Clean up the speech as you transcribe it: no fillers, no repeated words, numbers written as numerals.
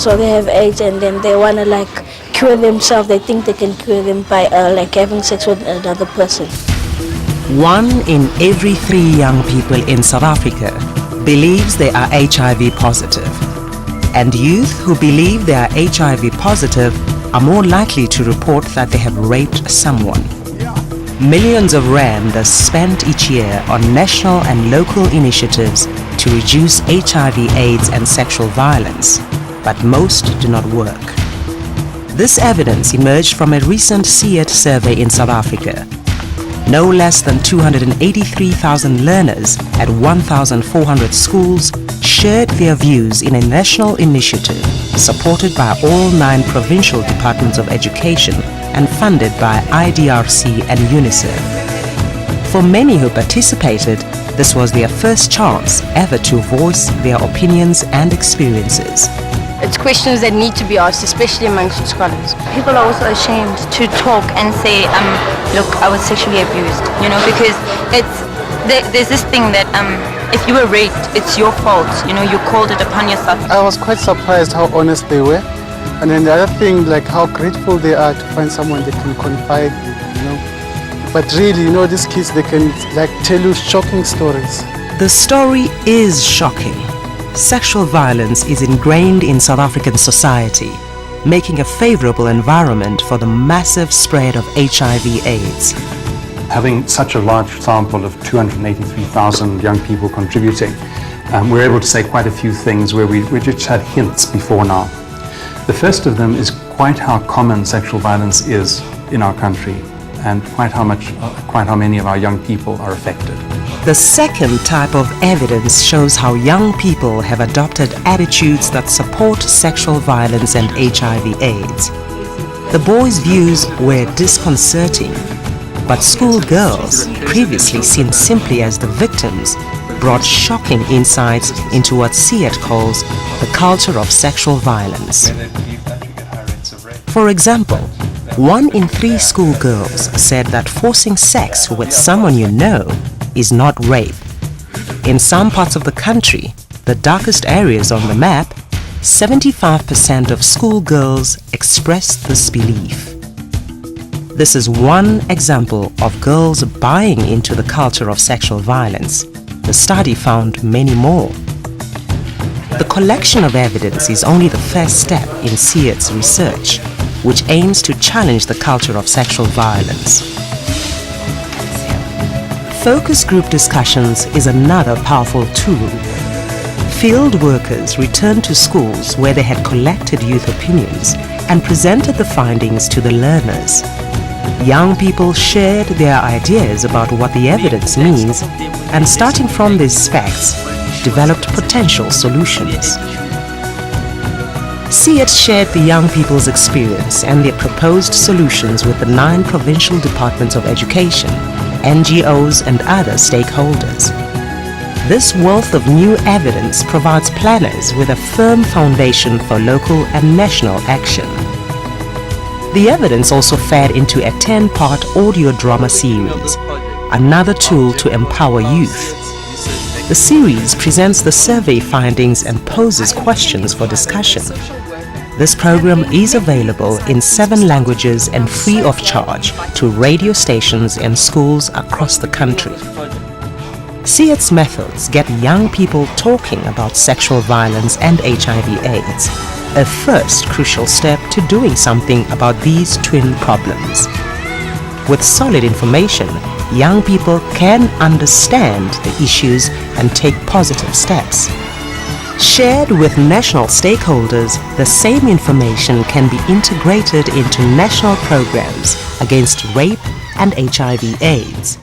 so they have AIDS and then they want to like cure themselves. They think they can cure them by like having sex with another person. 1 in every 3 young people in South Africa believes they are HIV positive. And youth who believe they are HIV positive are more likely to report that they have raped someone. Millions of rand are spent each year on national and local initiatives to reduce HIV, AIDS and sexual violence, but most do not work. This evidence emerged from a recent SEAT survey in South Africa. No less than 283,000 learners at 1,400 schools shared their views in a national initiative supported by all 9 provincial departments of education and funded by IDRC and UNICEF. For many who participated, this was their first chance ever to voice their opinions and experiences. It's questions that need to be asked, especially amongst scholars. People are also ashamed to talk and say, look, I was sexually abused, because there's this thing that if you were raped, it's your fault, you called it upon yourself. I was quite surprised how honest they were. And then the other thing, like how grateful they are to find someone they can confide with, But really, these kids, they can like tell you shocking stories. The story is shocking. Sexual violence is ingrained in South African society, making a favorable environment for the massive spread of HIV/AIDS. Having such a large sample of 283,000 young people contributing, we're able to say quite a few things where we just had hints before now. The first of them is quite how common sexual violence is in our country and quite how many of our young people are affected. The second type of evidence shows how young people have adopted attitudes that support sexual violence and HIV/AIDS. The boys' views were disconcerting, but schoolgirls, previously seen simply as the victims, brought shocking insights into what SEAT calls the culture of sexual violence. For example, 1 in 3 schoolgirls said that forcing sex with someone you know is not rape. In some parts of the country, the darkest areas on the map, 75% of schoolgirls expressed this belief. This is one example of girls buying into the culture of sexual violence. The study found many more. The collection of evidence is only the first step in SEAT's research, which aims to challenge the culture of sexual violence. Focus group discussions is another powerful tool. Field workers returned to schools where they had collected youth opinions and presented the findings to the learners. Young people shared their ideas about what the evidence means and, starting from these facts, developed potential solutions. SEAT shared the young people's experience and their proposed solutions with the 9 provincial departments of education, NGOs and other stakeholders. This wealth of new evidence provides planners with a firm foundation for local and national action. The evidence also fed into a 10-part audio drama series, another tool to empower youth. The series presents the survey findings and poses questions for discussion. This program is available in 7 languages and free of charge to radio stations and schools across the country. SEAT's methods get young people talking about sexual violence and HIV/AIDS, a first crucial step to doing something about these twin problems. With solid information, young people can understand the issues and take positive steps. Shared with national stakeholders, the same information can be integrated into national programs against rape and HIV/AIDS.